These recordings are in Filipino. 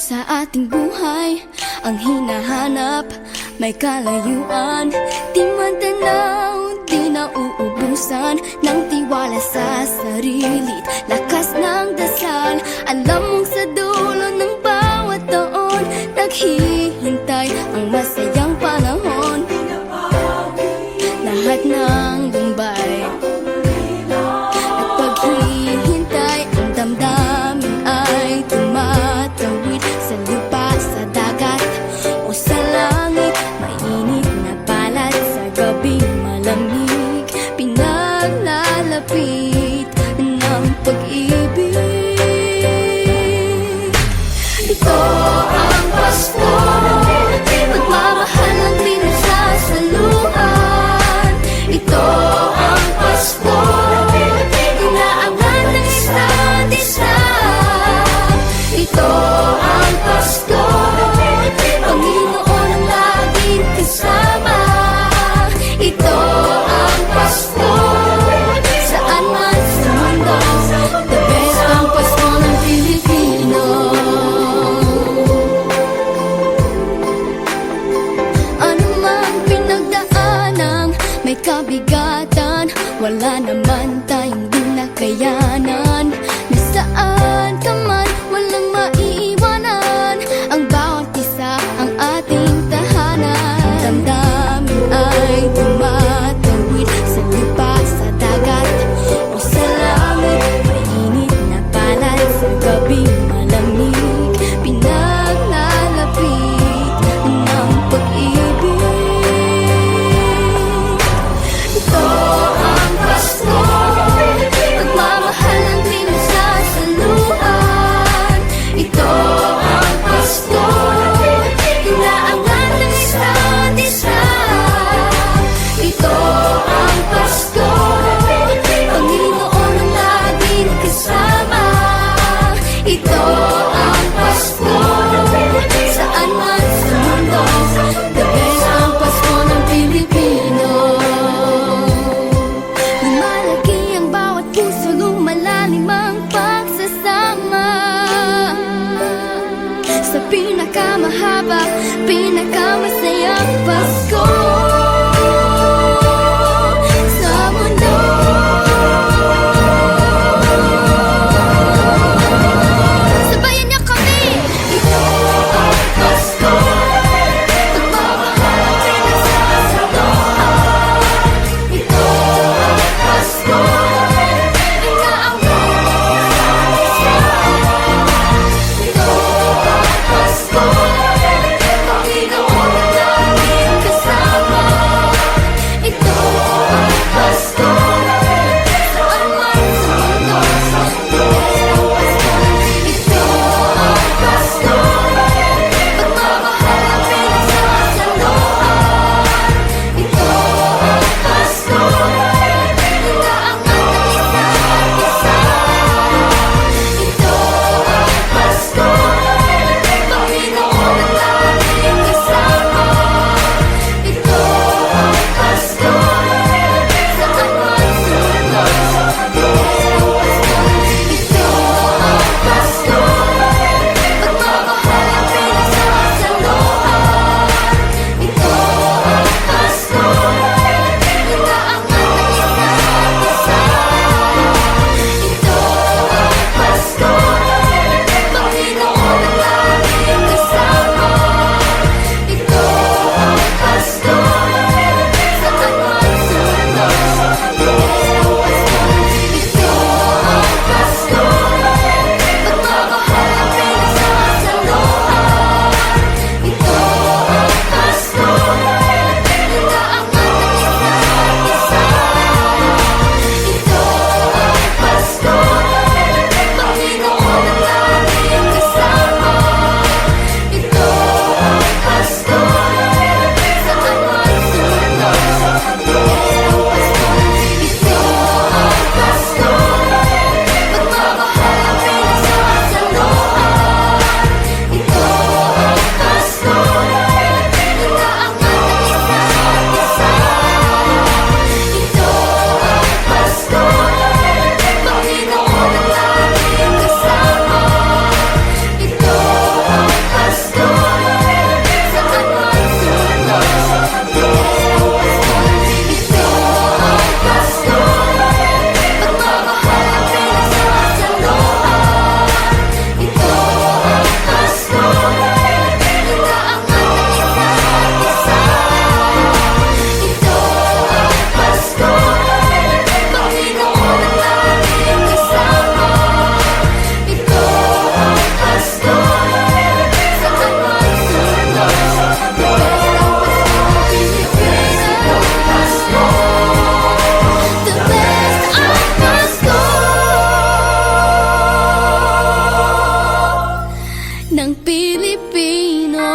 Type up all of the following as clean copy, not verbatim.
sa ating buhay ang hinahanap, may kalayuan. Di man tanaw, di na uubusan ng tiwala sa sarili't lakas ng dasal. Alam mong sa dulo ng bawat taon naghihintay ang masayang panahon. Lahat ng lumbay at paghihintay, ang damdamin ay tumatawid sa lupa, sa dagat o sa langit. Mainit na palad sa gabing malamig, pinaglalapit ng pag-ibig. Ito ang Pasko, pagmamahal ang pinagsasaluhan. Ito ang Pasko, inaangan ng isa't isa. Ito ang Pasko, Panginoon ang laging kasama. Ito ang Pasko, saan man sa mundo, the best ang Pasko ng Pilipino. Ano mang pinagdaanang may kabigatan, wala naman tayong di nakayanan. Nasaan ka man, walang maiiwanan, ang bawat isa ang ating tahanan. Damdamin ay tumatawid sa lupa, sa dagat o sa langit. Mainit na palad sa gabing malamig, pinaglalapit ng pag-ibig. Ito ang Pasko, pagmamahal ang pinagsasaluhan. Ito ang Pasko, inaangan ng isa't isa. Ito ang Pasko, Panginoon ang laging kasama. Ito ang Pasko, saan man sa mundo, the best ang Pasko ng Pilipino. Lumalaki ang bawat puso, lumalalim ang pagsasama sa pinakamahaba, pinakamasayang Pasko sa mundo. Sabayan niyo kami! Ito ang Pasko, pagmamahal ang pinagsasaluhan. Ito ang Pasko, inaangan ng isa't isa. Ito ang Pasko, Panginoon ang laging kasama. ng Pilipino.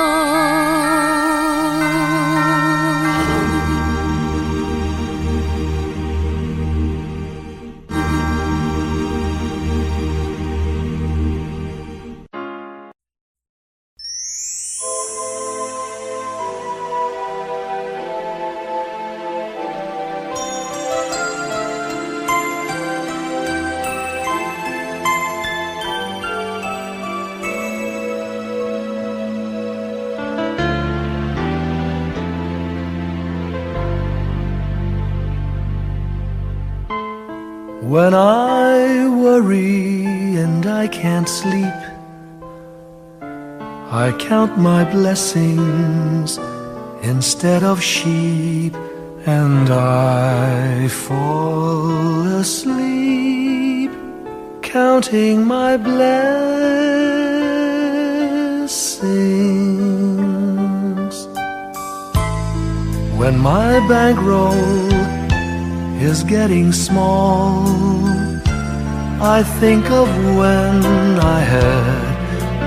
When I worry and I can't sleep, I count my blessings instead of sheep, and I fall asleep counting my blessings. When my bankroll is getting small, I think of when I had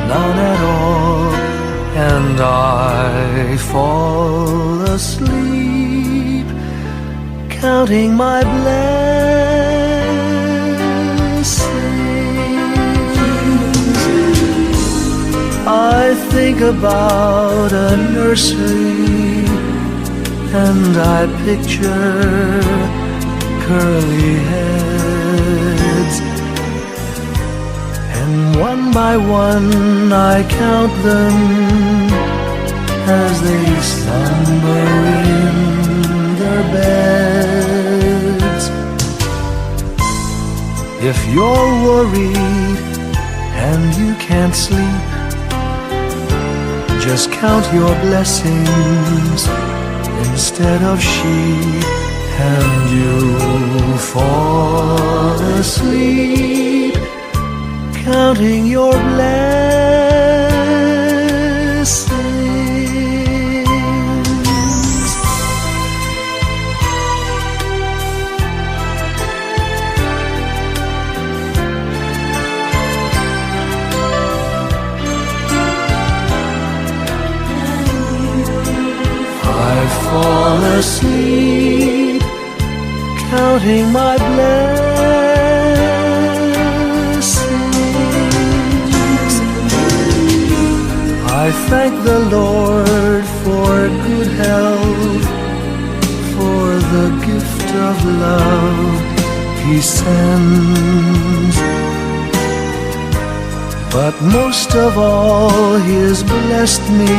none at all, and I fall asleep counting my blessings. I think about a nursery and I picture curly heads, and one by one I count them as they slumber in their beds. If you're worried and you can't sleep, just count your blessings instead of sheep, and you'll fall asleep counting your blessings. I fall asleep counting my blessings. I thank the Lord for good health, for the gift of love He sends. But most of all, He has blessed me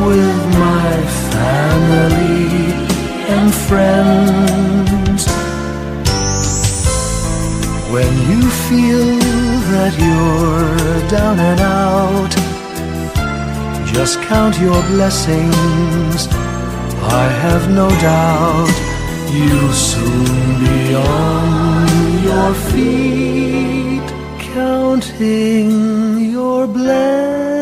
with my family and friends. When you feel that you're down and out, just count your blessings. I have no doubt you'll soon be on your feet, counting your blessings.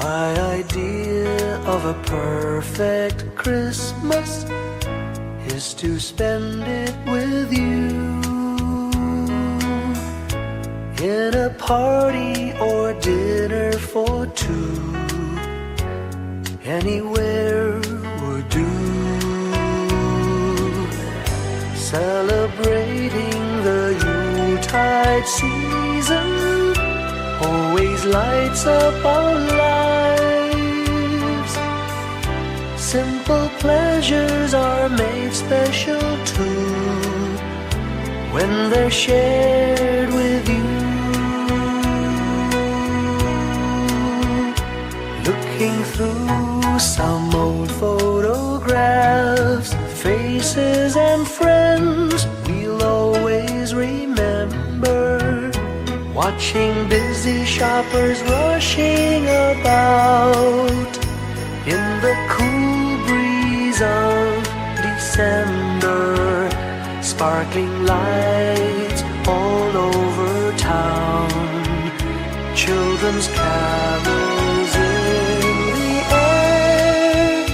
My idea of a perfect Christmas is to spend it with you, in a party or dinner for two. Anywhere would do. Celebrating the Yuletide season always lights up our lives. Simple pleasures are made special too when they're shared with you. Looking Looking through some old photographs, faces and friends we'll always remember. Watching busy shoppers rushing about in the cool breeze of December. Sparkling lights all over town, children's carols in the air.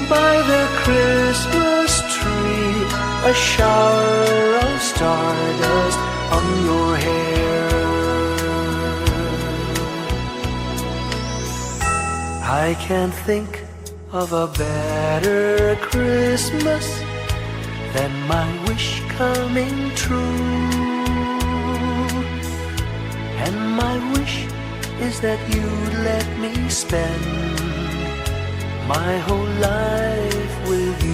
By the Christmas tree, a shower of stardust on your hair. I can't think of a better Christmas than my wish coming true. And my wish is that you'd let me spend my whole life with you.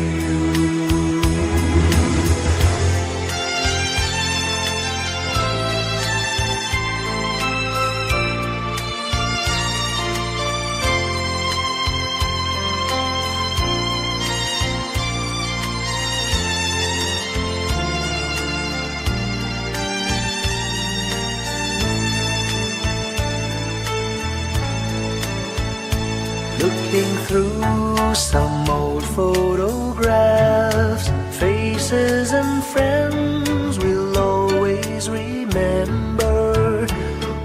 Looking through some old photographs, faces and friends we'll always remember.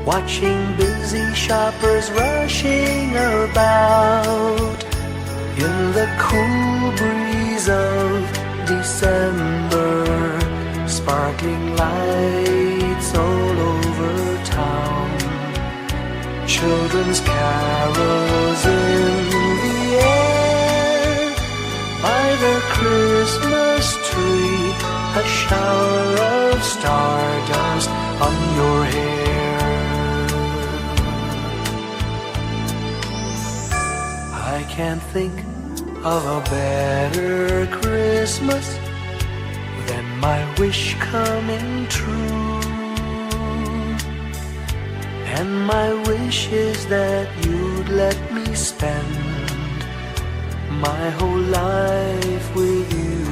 Watching busy shoppers rushing about in the cool breeze of December. Sparkling lights all over town, children's carols in the air. By the Christmas tree, a shower of stardust on your hair. I can't think of a better Christmas than my wish coming true. And my wish is that you'd let me spend my whole life with you.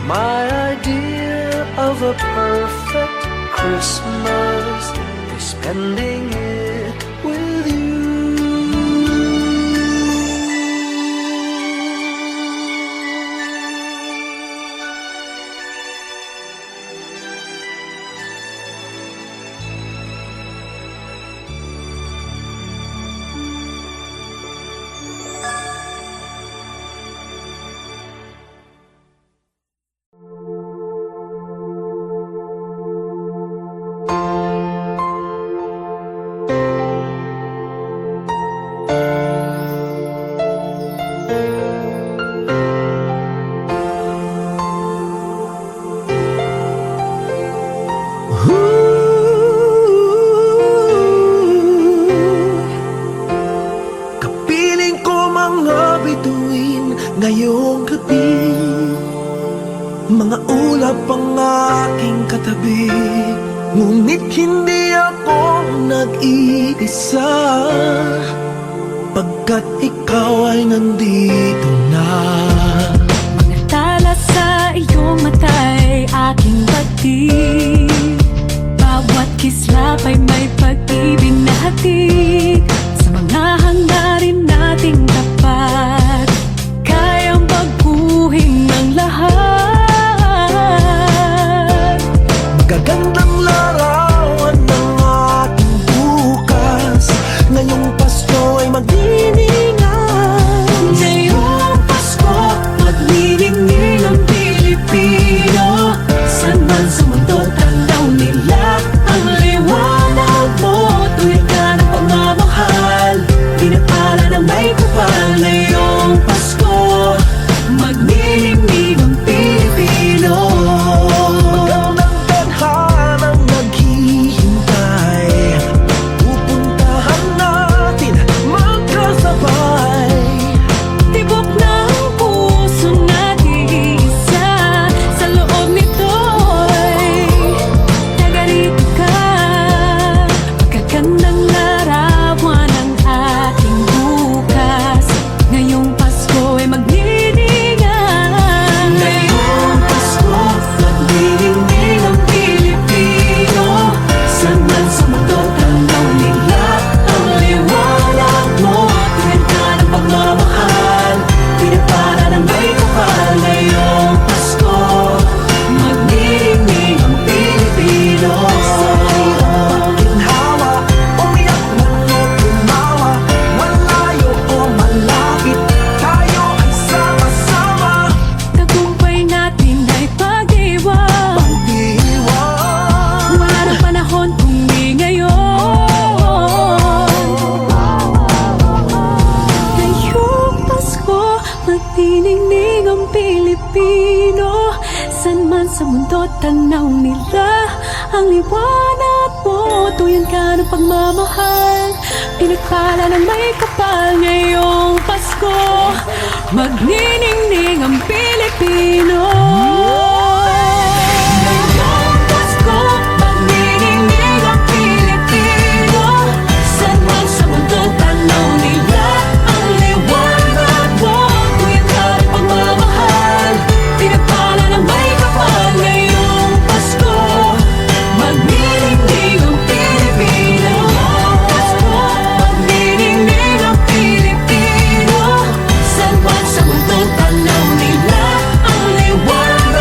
My idea of a perfect Christmas is spending it with you. Kapiling ko mga bituin ngayong gabi, mga ulap ang aking katabi, ngunit hindi ako nag-iisa, pagkat ikaw ay nandito na. Mga tala sa iyong mata'y aking batid, bawat kislap ay may pag-ibig na hatid. Sa mga hangarin nating tapat, kayang baguhin ang lahat. Magagandang larawan ng ating bukas, ngayong Pasko ay magdiningan. Ngayong Pasko, magniningning ang Pilipino. Saan man sa mundo, tanaw nila ang liwanag mo. Tuwid ka ng pamamahal, pinapala ng may kapal. Ngayong Pasko, magniningning ang Pilipino. Magandang tadhanang naghihintay, pupuntahan natin, magkasabay. Pilipino. San man sa mundo tanaw nila ang liwanag mo. Tuyan ka ng pagmamahal, pinagpala ng may kapal. Ngayong Pasko, magniningning ang Pilipino. Ngayong Pasko, magniningning ang Pilipino. San man sa mundo tanaw nila ang liwanag mo. Tuyan ka ng pagmamahal, pinagpala ng may kapal. Ngayong Pasko, magniningning ang Pilipino. Pasko, magniningning ang Pilipino. San man sa mundo tanaw nila ang liwanag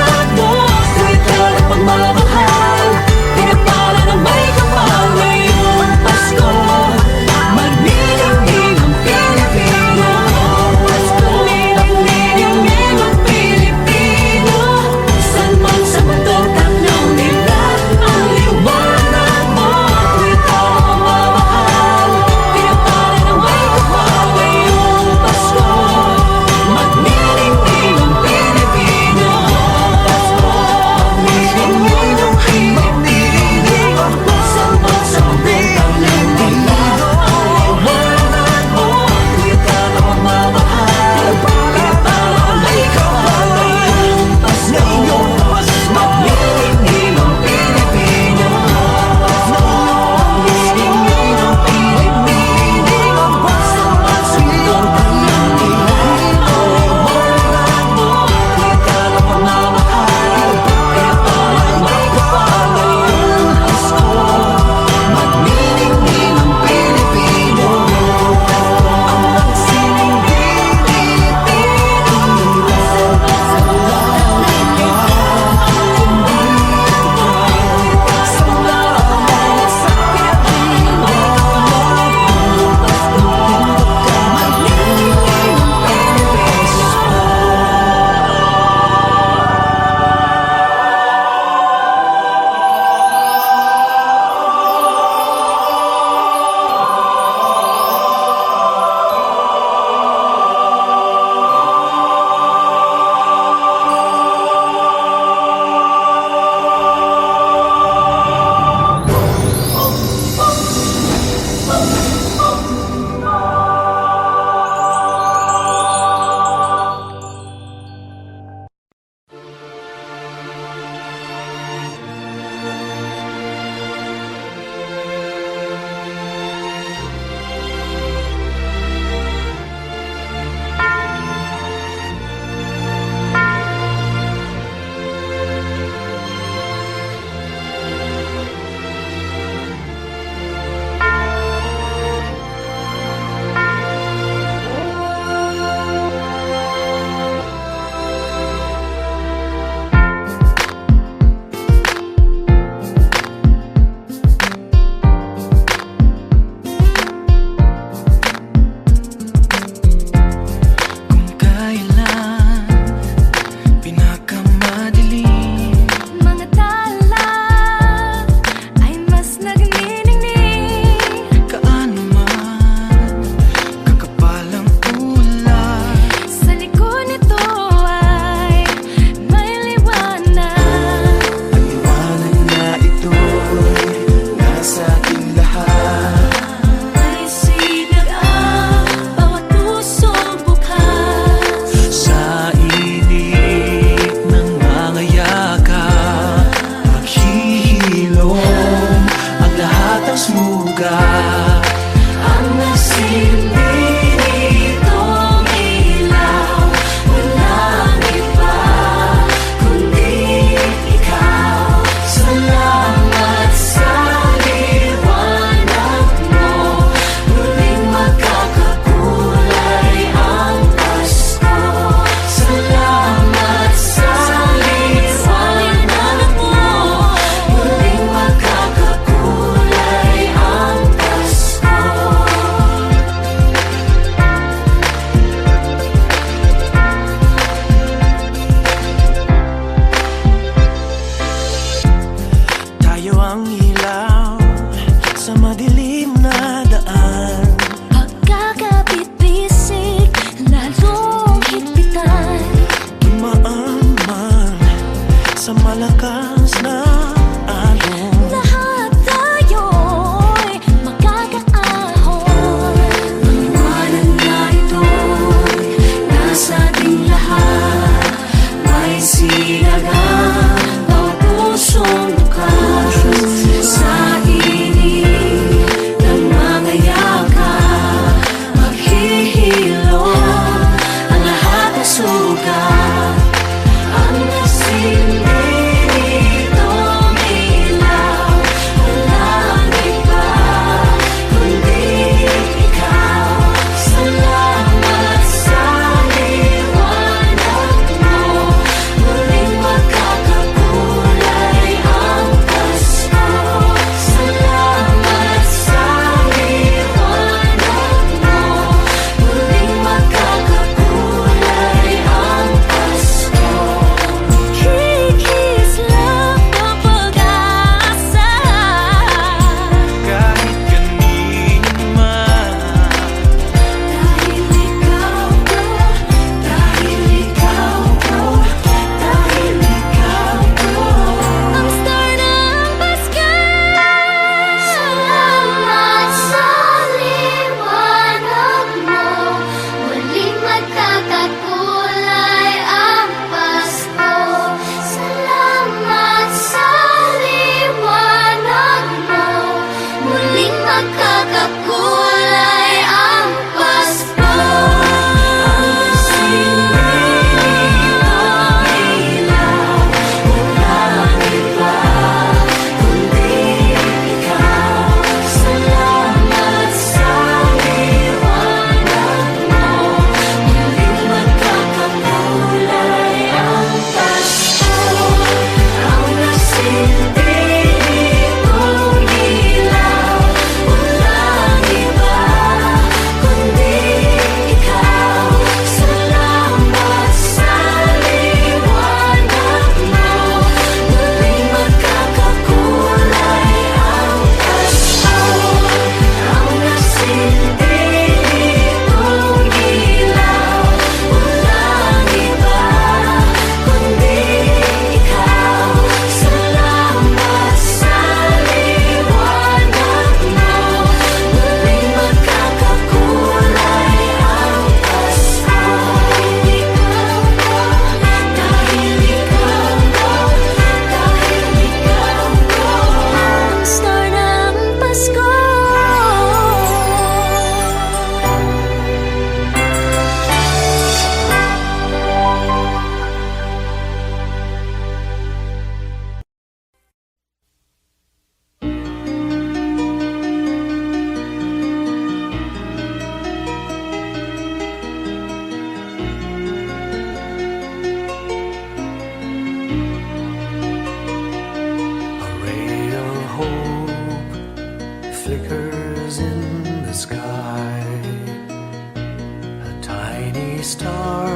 star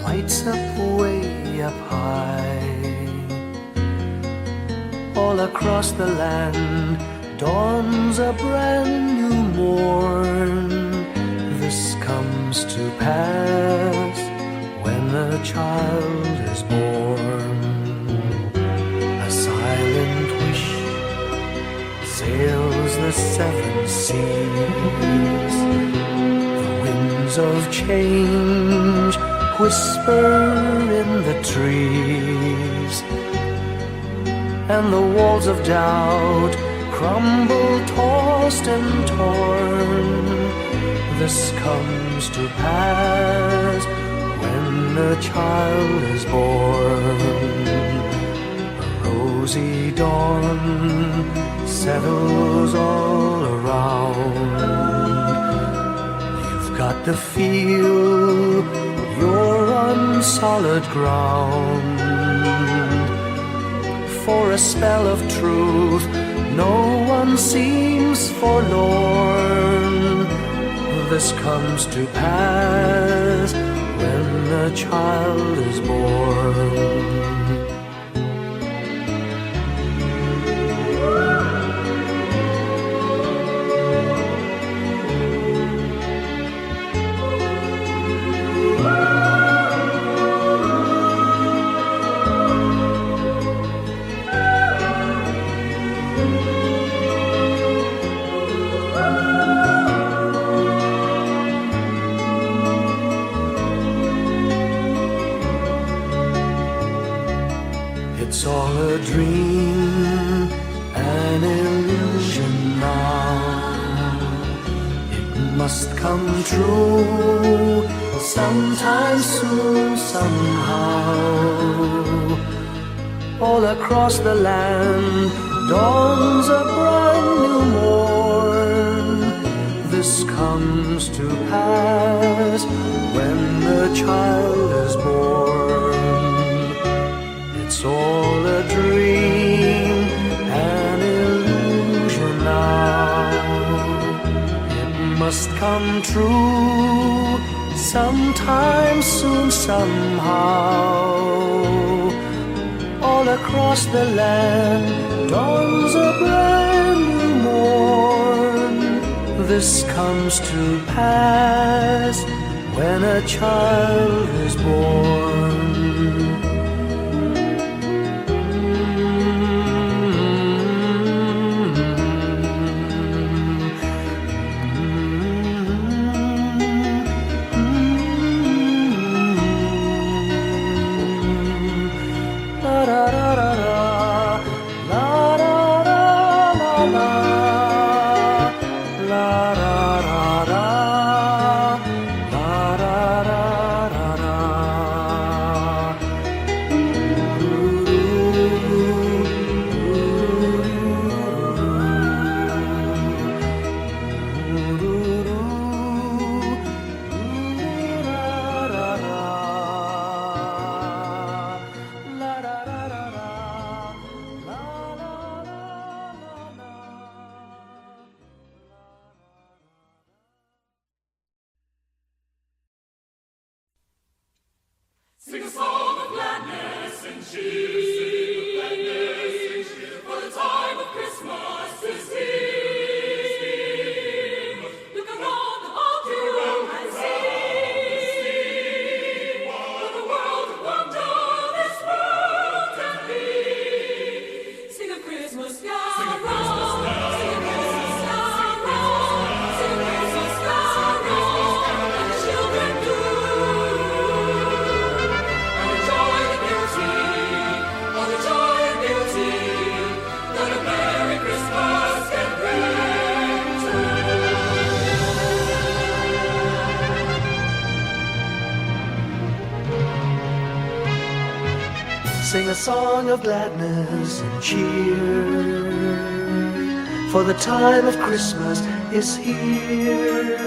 lights up way up high. All across the land dawns a brand new morn. This comes to pass when a child is born. A silent wish sails the seven seas. The winds of change whisper in the trees, and the walls of doubt crumble, tossed and torn. This comes to pass when a child is born. A rosy dawn settles all around. You've got to feel you're on solid ground. For a spell of truth, no one seems forlorn. This comes to pass when a child is born. It's all a dream, an illusion now. It must come true sometime soon, somehow. All across the land dawns a brand new morn. This comes to pass when the child is born. It's all a dream, an illusion now. It must come true sometime soon, somehow. All across the land dawns a brand new morn. This comes to pass when a child is born. Sing a song of gladness and cheer. Sing of gladness and cheer. For the time of Christmas is here. Look around about you and see what a world of wonder this world can be. Sing a Christmas carol. Sing a Christmas carol. Sing a Christmas carol. Sing a Christmas carol. And the children do. Sing a song of gladness and cheer, for the time of Christmas is here.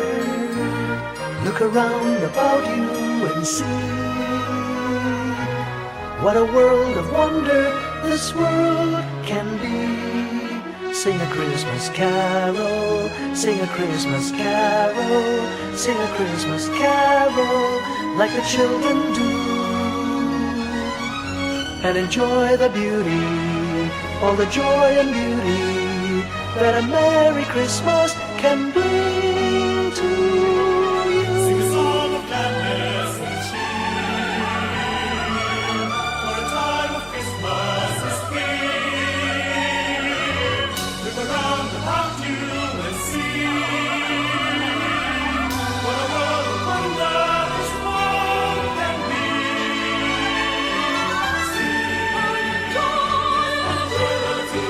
Look around about you and see what a world of wonder this world can be. Sing a Christmas carol, sing a Christmas carol, sing a Christmas carol like the children do, and enjoy the beauty, all the joy and beauty that a Merry Christmas can bring to you. Sing a song of gladness and cheer, for a time of Christmas is here. Look around about you and see what a world of wonder this world can be. Sing joy and liberty,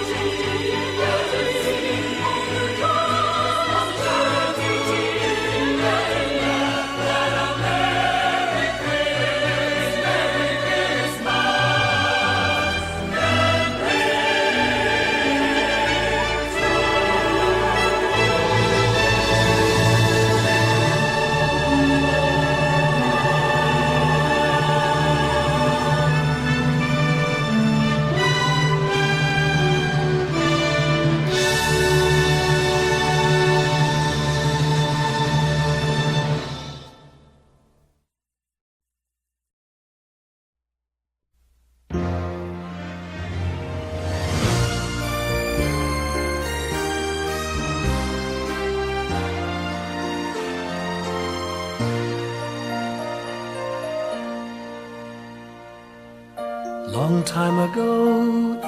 Long time ago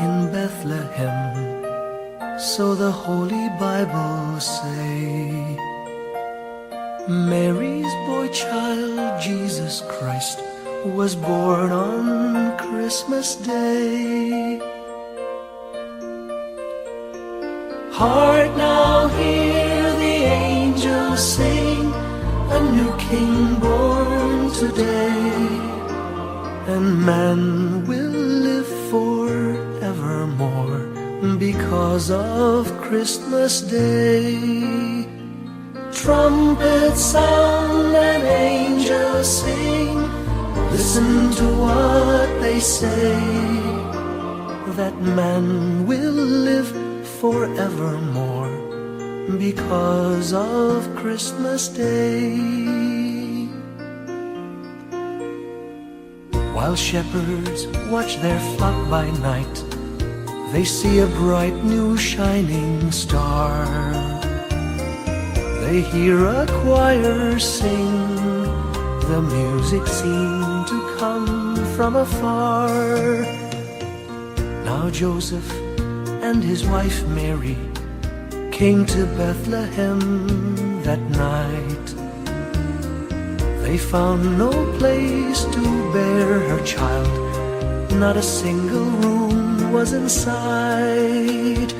in Bethlehem, so the Holy Bible say, Mary's boy child, Jesus Christ, was born on Christmas Day. Hark now, hear the angels sing, a new king born today, and man will live forevermore because of Christmas Day. Trumpets sound and angels sing, listen to what they say, that man will live forevermore because of Christmas Day. While shepherds watch their flock by night, they see a bright new shining star. They hear a choir sing, the music seemed to come from afar. Now Joseph and his wife Mary came to Bethlehem that night. They found no place to bear her child, not a single room was in sight.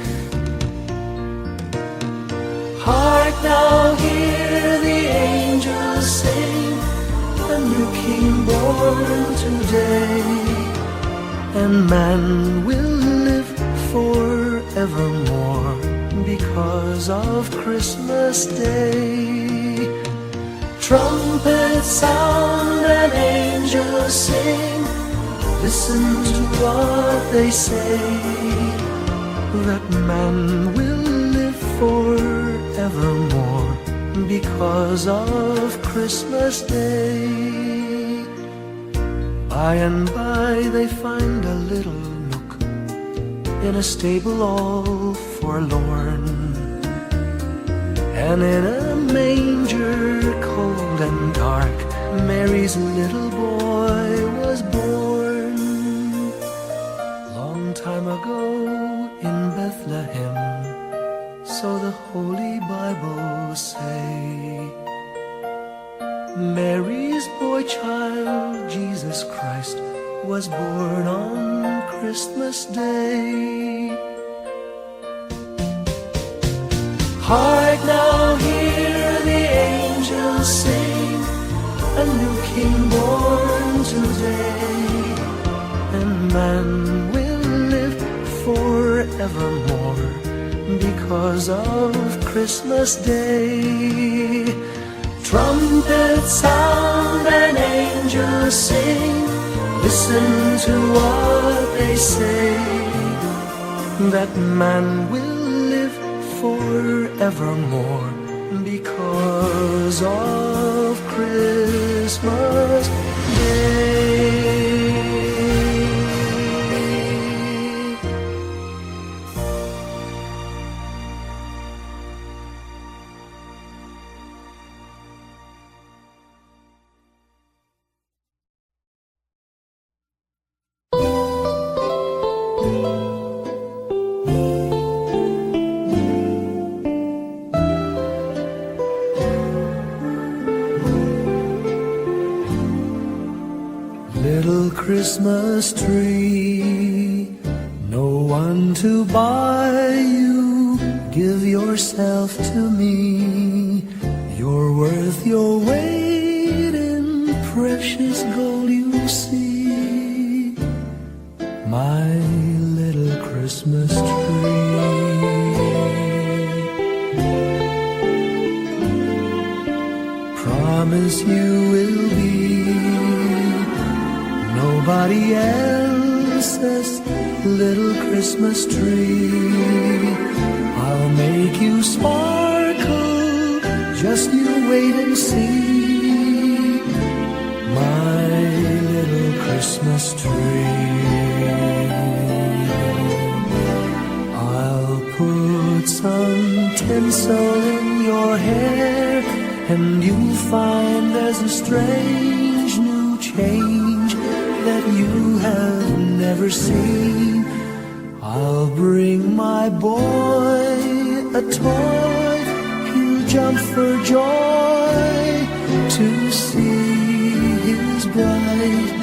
Hark now, hear the angels sing, a new king born today, and man will live forevermore because of Christmas Day. Trumpets sound and angels sing, listen to what they say, that man will live forevermore because of Christmas Day. By and by they find a little nook in a stable all forlorn, and in a manger cold and dark, Mary's little boy was born. Long time ago in Bethlehem, so the Holy Bible say, Mary's boy child, Jesus Christ, was born on Christmas Day. Hark now, hear the angels sing, a new king born today, and man will live forevermore because of Christmas Day. Trumpets sound and angels sing, listen to what they say, that man will live forevermore because of Christmas Day. Little Christmas tree, no one to buy you. Give yourself to me. You're worth your weight in precious gold, you see. My little Christmas tree. Promise you will be nobody else's little Christmas tree. I'll make you sparkle, just you wait and see. My little Christmas tree. I'll put some tinsel in your hair, and you'll find there's a strange new change that you have never seen. I'll bring my boy a toy, he'll jump for joy to see his bright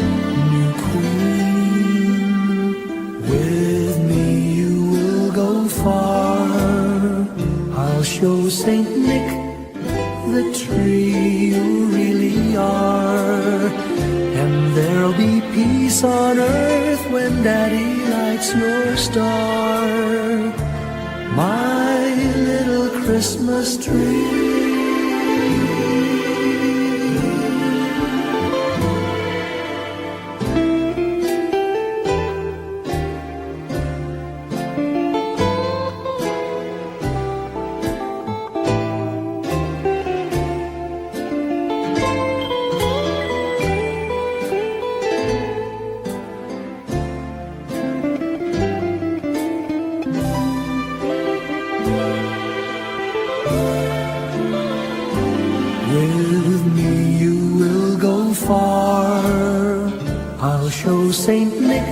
new queen. With me you will go far, I'll show Saint Nick the tree you really are. And there'll be peace on earth when Daddy lights your star. My little Christmas tree. With me you will go far, I'll show Saint Nick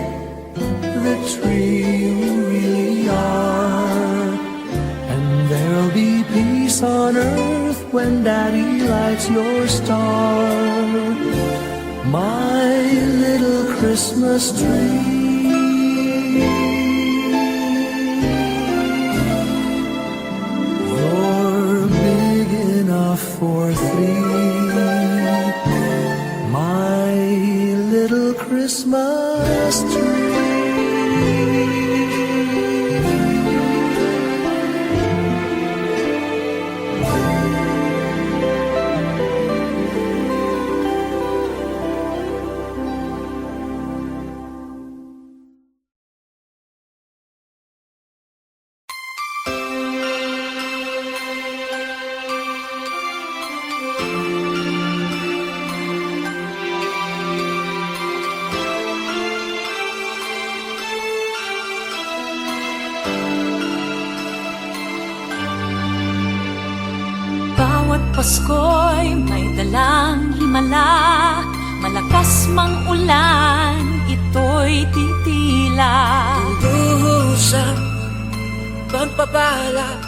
the tree you really are. And there'll be peace on earth when Daddy lights your star. My little Christmas tree. You're big enough for three, my little Christmas tree. Bawat Pasko'y may dalang himala, malakas mang ulan, ito'y titila. Duhusang pagpapala,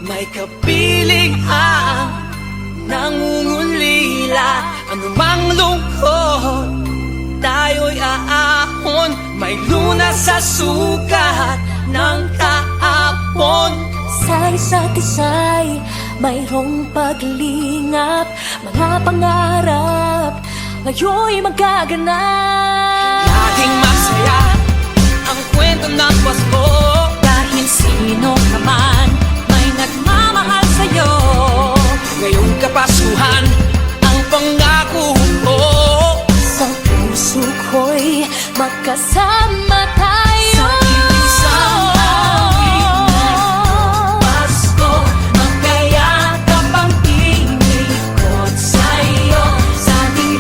may kapiling ang nangungulila. Anumang lungkot, tayo'y aahon, may lunas sa sukat ng kahapon. Sa isa't isa'y mayroong paglingap, mga pangarap ngayon'y magaganap. Laging masaya ang kwento ng Pasko, Dahil sino ka man may nagmamahal sa'yo. ngayong Kapaskuhan ang pangako ko. Sa puso ko'y magkasama tayo. Sa isang Pasko, magkayakap ang tinikot sa'yo. Sa ating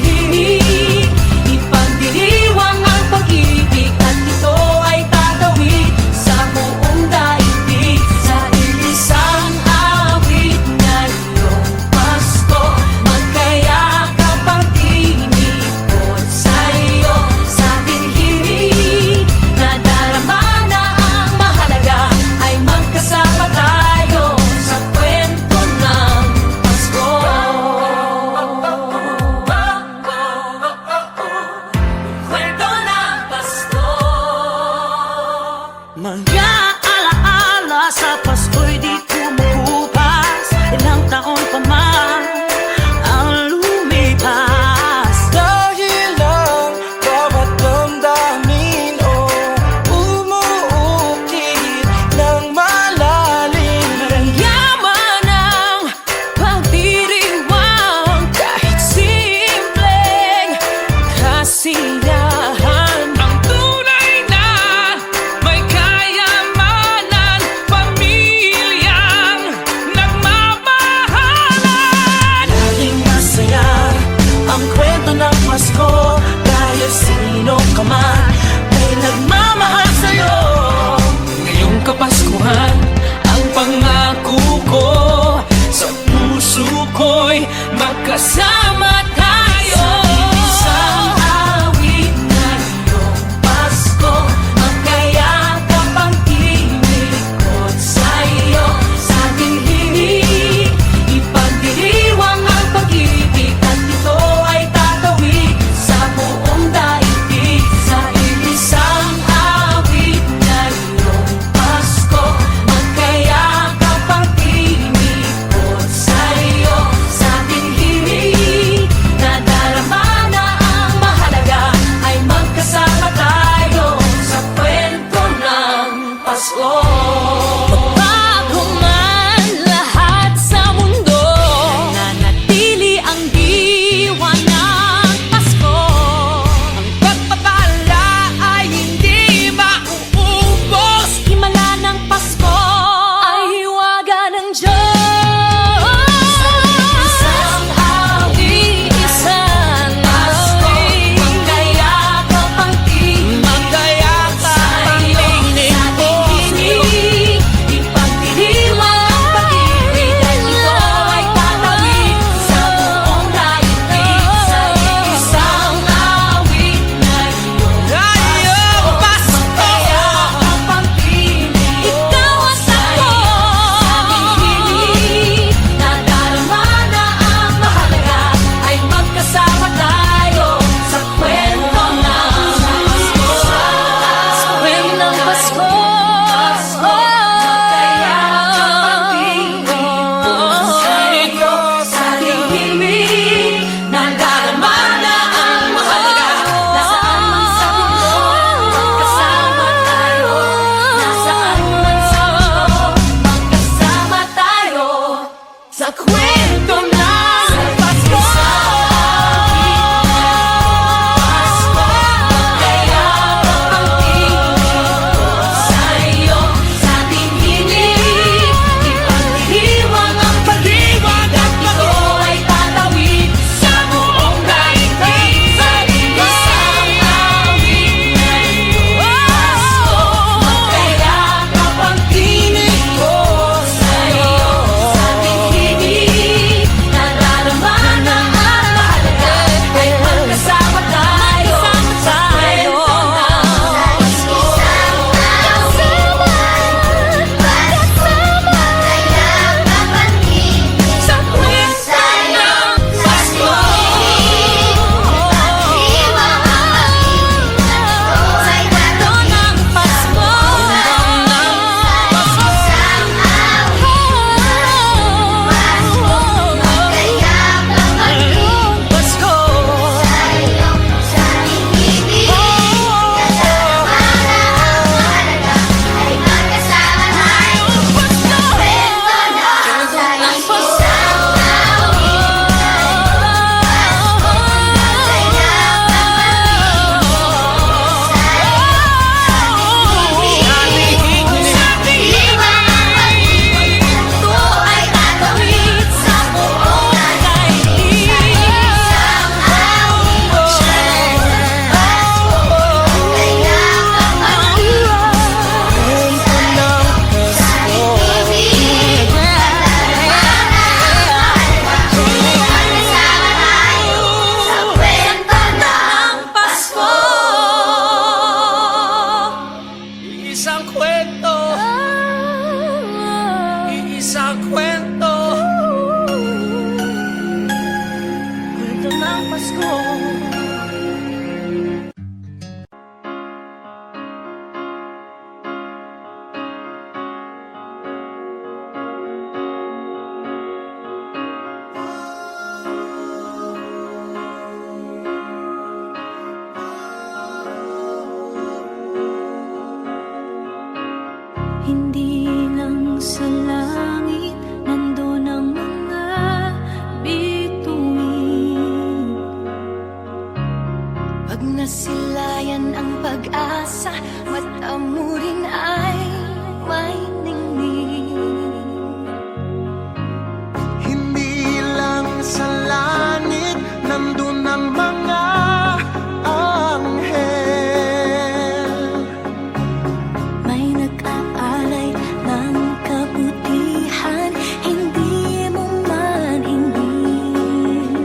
tayo. Isang awit na iyong Pasko, magkayakap ang tinikot sa'yo. Sa ating hilig, ipagdiriwang ang pag-ibig, at ito ay tatawid sa buong daigdig. Sa isang awit na iyong Pasko, magkayakap ang tinikot sa'yo. Sa ating hilig, nadarama na ang mahalaga, ay magkasama tayo sa kwento ng Pasko. Bago man lahat sa mundo, Nanatili ang diwa ng Pasko. ang pagpapala ay hindi mauubos. Himala ng Pasko ay hiwaga ng Diyos. Isang awit, isang awit, magkayakap ang tinig Magkayakap ang tinig sa ko ating hilig, ipagdiriwang ang pag-ibig, at ito ay tatawid sa buong daigdig. Sa isang awit na iyong Ngayong Pasko, magkayakap ang tinig. Ikaw at ako, sa ating hilig, nadarama na ang mahalaga, ay magkasama tayo sa kwento ng Pasko. Sa kwento ng Pasko, magkayakap ang tinig sa'yo. Sa ating hilig, nadarama na ang mahalaga, nasaan man sa mundo, magkasama tayo. Nasaan man sa mundo, magkasama tayo sa kwento ng Pasko. Magkayakap ang tinig sa'yo. Sa ating hilig, ipagdiriwang ang pag-ibig, at ito ay tatawid sa buong daigdig. Sa isang awit na iyong Pasko, magkayakap ang tinig ko sa'yo. Sa ating hilig, nadarama na ang mahalaga, ay magkasama tayo sa kwento ng Pasko. Sa kwento ng Pasko. Sa kwento ng Pasko. Pasko. Ito ay tatawid sa buong daigdig. Pasko. Isang kwento, isang kwento. Kwento ng Pasko. Hindi lang sa langit nandun ang mga bituin. Pag nasilayan ang pag-asa, mata mo rin ay may ningning. Hindi lang sa langit nandun ang mga anghel. May nag-aalay ng kabutihan, hindi mo man ingin.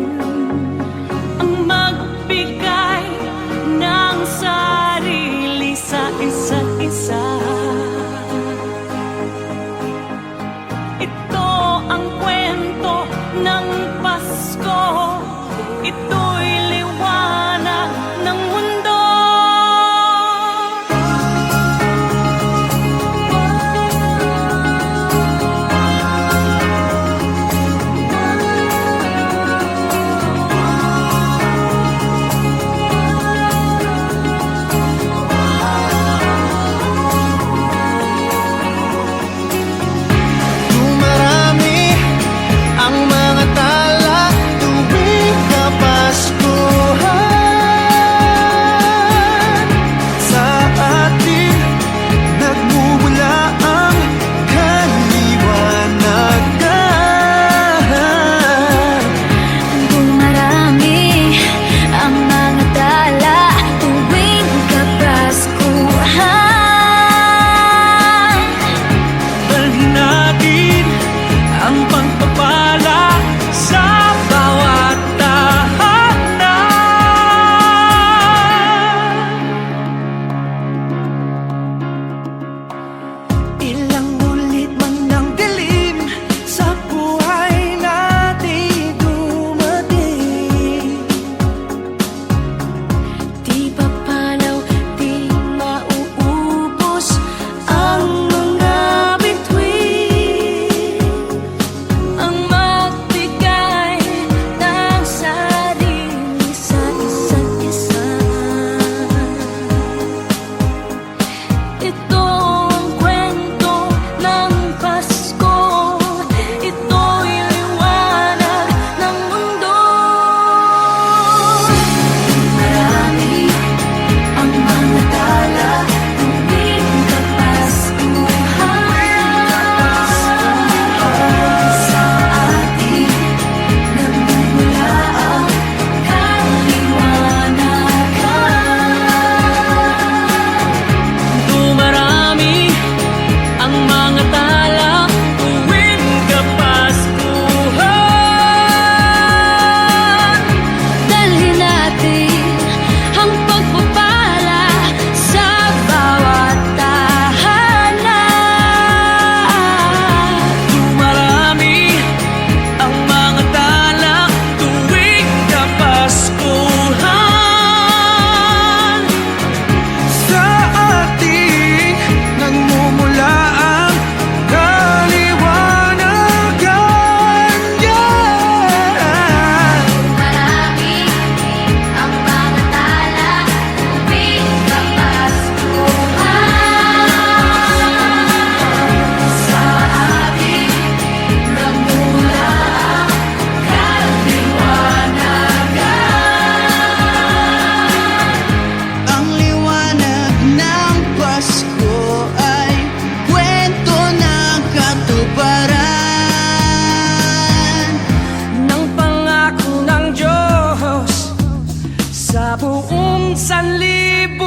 buong sanlibutan.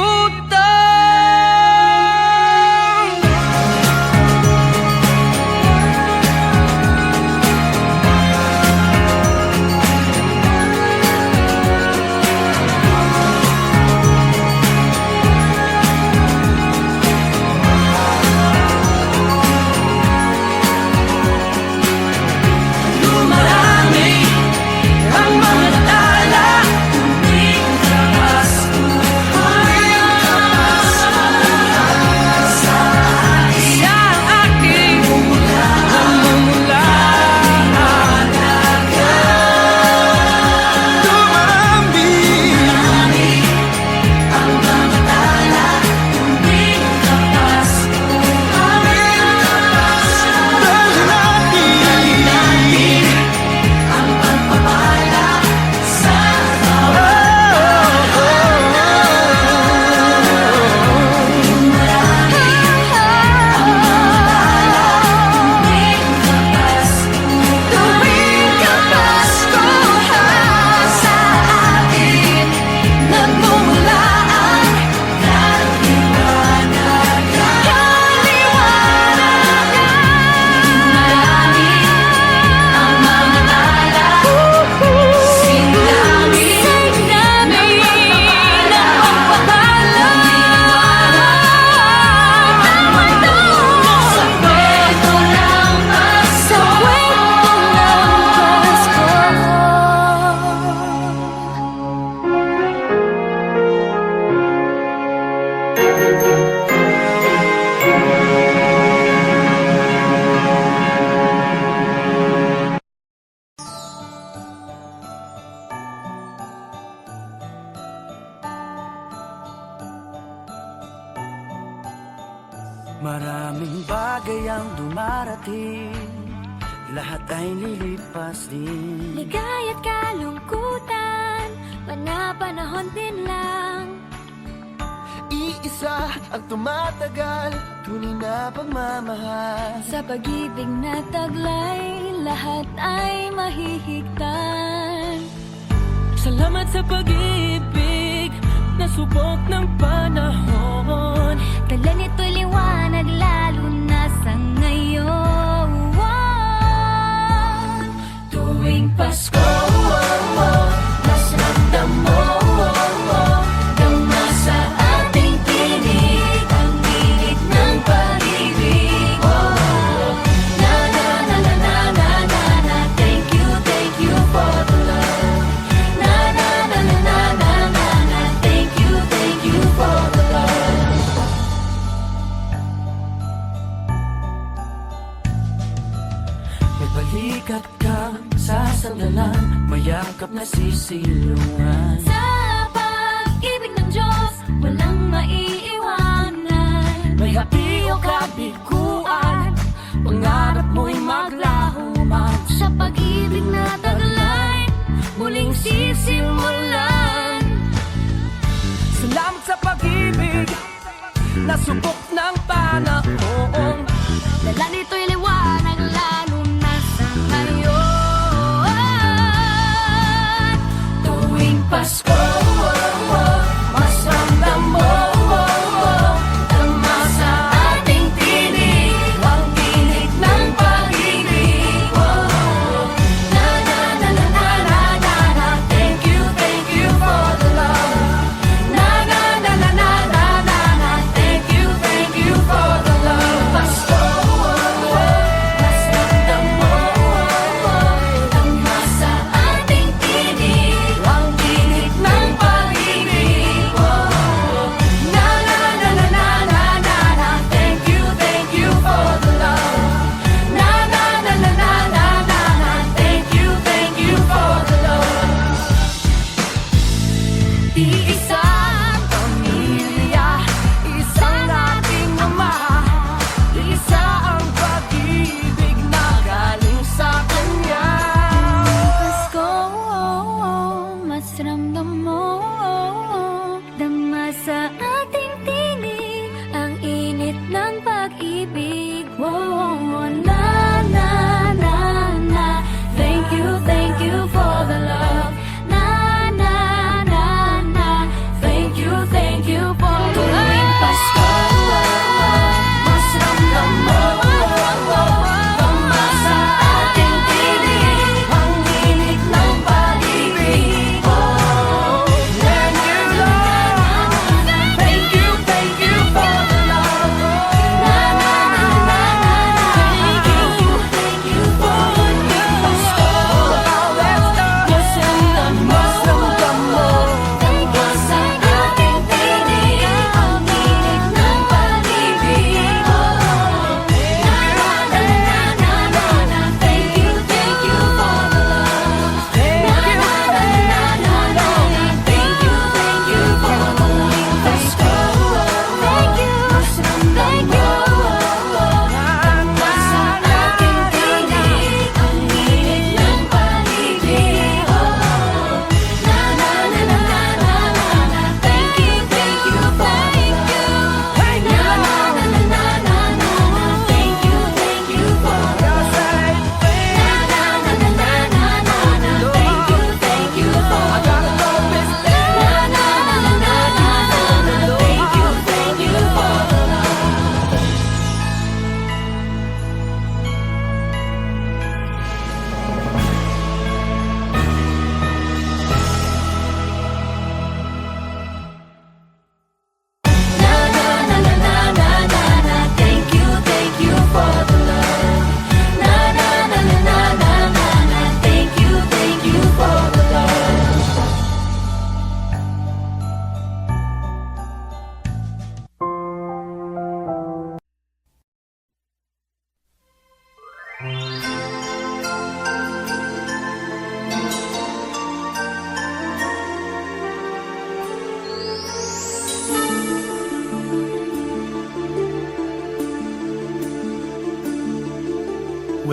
Dumarami ang mga tala, tuwing siya ang aking namumula. Tuwing kapasko sa atin nagmumula ang Marami ang mga tala, sinami ng pagpapala. Sa kwento ng Pasko, Maraming bagay ang dumarating, lahat ay lilipas din. Ligaya't kalungkutan, panahon din lang. Iisa ang tumatagal, tunay na pagmamahal. Sa pag-ibig na taglay, lahat ay mahihigtan. Salamat sa pag-ibig na subok ng panahon. Dala nito'y liwanag lalo na sa ngayon. Tuwing Pasko, mas ramdam mo, dama sa ating tinig ang init ng pag-ibig. Na na na na na na na na, thank you for the love. Na na na na na na na na, thank you for the love. May balikat kang sasandalan, mayakap na sisilungan. Sa pag-ibig ng Diyos, walang maiiwanan. May hapi o kabiguan, pangarap mo'y maglaho man. Sa pag-ibig na taglay, muling sisimulan. Salamat sa pag-ibig na subok ng panahon. Dala nito'y liwanag lalo na sa ngayon. Tuwing Pasko, mas ramdam mo, dama sa ating tinig ang init ng pag-ibig. Na na na na na na na na, thank you for the love. Na na na na na na na na, thank you for the love.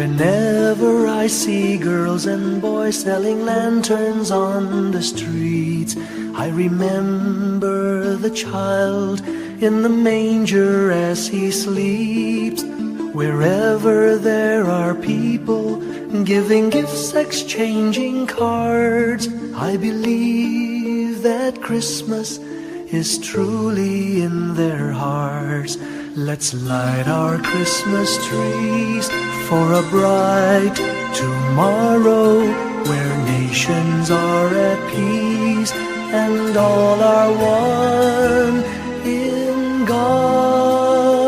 Whenever I see girls and boys selling lanterns on the streets, I remember the child in the manger as he sleeps. Wherever there are people giving gifts, exchanging cards, I believe that Christmas is truly in their hearts. Let's light our Christmas trees for a bright tomorrow, where nations are at peace and all are one in God.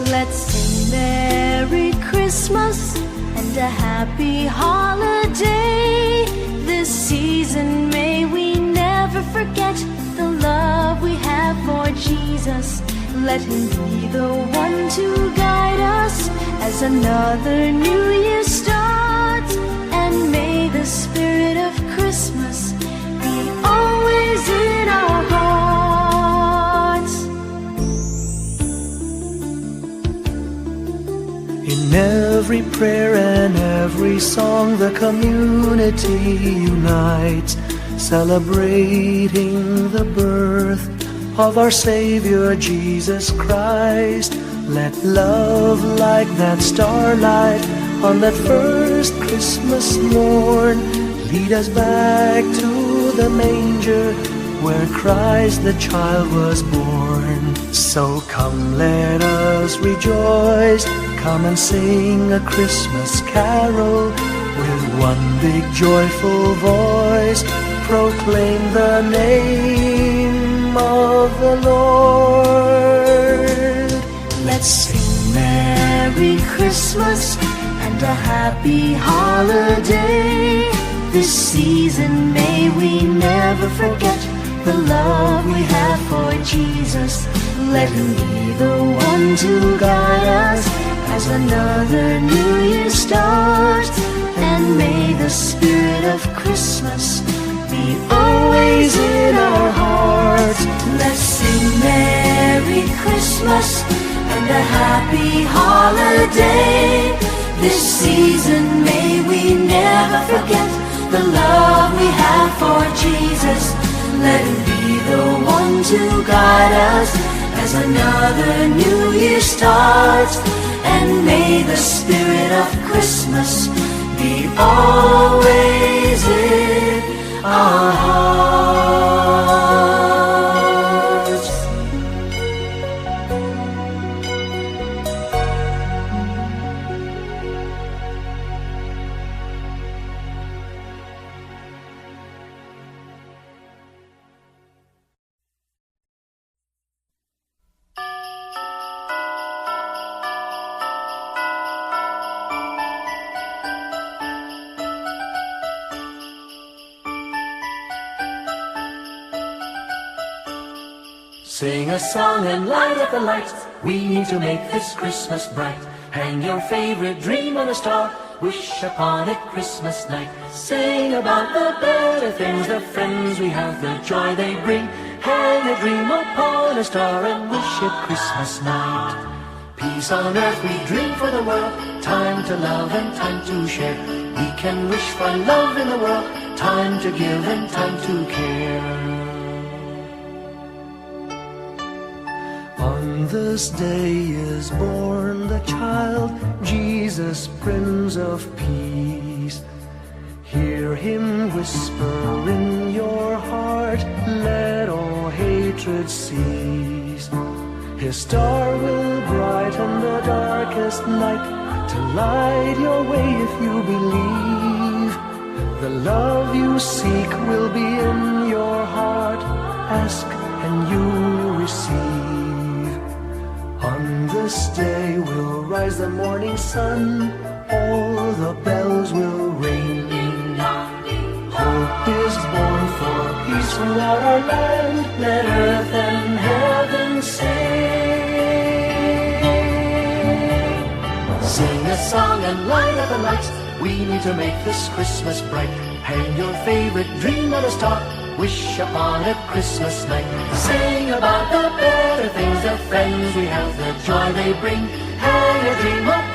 Let's sing Merry Christmas and a happy holiday. This season may we never forget the love we have for Jesus. Let him be the one to guide us as another new year starts. And may the spirit of Christmas be always in our hearts. In every prayer and every song, the community unites, celebrating the birth of our Savior Jesus Christ. Let love like that starlight on that first Christmas morn lead us back to the manger where Christ the child was born. So come, let us rejoice, come and sing a Christmas carol with one big joyful voice. Proclaim the name of the Lord. Let's sing Merry Christmas and a happy holiday. This season may we never forget the love we have for Jesus. Let him be the one to guide us as another new year starts. And may the spirit of Christmas be always in our hearts. Let's sing Merry Christmas and a happy holiday. This season may we never forget the love we have for Jesus. Let him be the one to guide us as another new year starts. And may the spirit of Christmas be always in our hearts. Sing a song and light up the lights. We need to make this Christmas bright. Hang your favorite dream on a star. Wish upon it Christmas night. Sing about the better things, the friends we have, the joy they bring. Hang a dream upon a star and wish it Christmas night. Peace on earth we dream for the world. Time to love and time to share. We can wish for love in the world. Time to give and time to care. On this day is born the child, Jesus, Prince of Peace. Hear him whisper in your heart, let all hatred cease. His star will brighten the darkest night, to light your way if you believe. The love you seek will be in your heart, ask and you will receive. On this day will rise the morning sun, all the bells will ring. Hope is born for peace throughout our land, let earth and heaven sing. Sing a song and light up the lights, we need to make this Christmas bright. Hang your favorite dream on a star, wish upon it Christmas night. Sing about the better things, the friends we have, the joy they bring. Hang a dream upon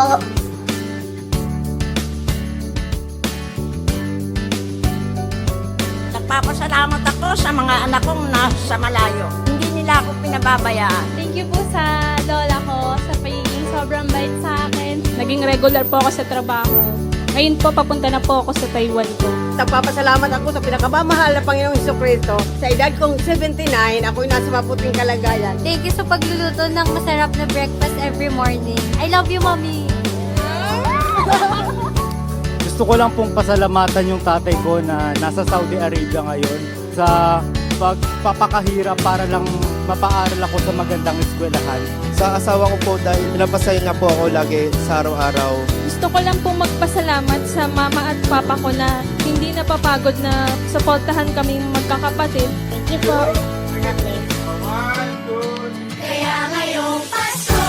po. Nagpapasalamat ako sa mga anak kong nasa malayo. Hindi nila ako pinababayaan. Thank you po sa lola ko sa pagiging sobrang bait sa akin. Naging regular po ako sa trabaho. Ngayon po, papunta na po ako sa Taiwan ko. Nagpapasalamat ako sa pinakamamahal na Panginoong Hesukristo. Sa edad kong 79, ako'y nasa maputing kalagayan. Thank you sa pagluluto ng masarap na breakfast every morning. I love you, Mommy. Gusto ko lang pong pasalamatan yung tatay ko na nasa Saudi Arabia ngayon sa pagpapakahirap para lang mapaaral ako sa magandang eskwelahan. Sa asawa ko po dahil pinapasaya niya po ako lagi sa araw-araw. Gusto ko lang pong magpasalamat sa mama at papa ko na hindi napapagod na suportahan kaming magkakapatid. Thank you po. God bless. Kaya ngayong Pasko,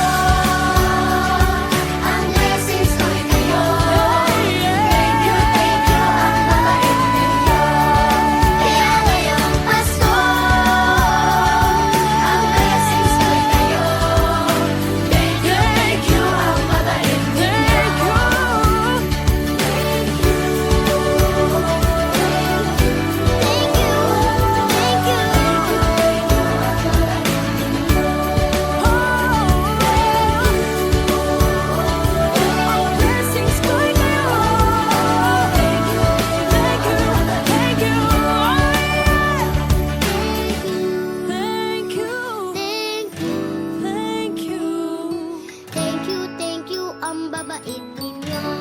ang blessings ko'y kayo. Thank you, ang mabait ninyo. Kaya ngayong Pasko, ang blessings ko'y kayo. Thank you, ang mabait ninyo. Thank you, ang babait ninyo.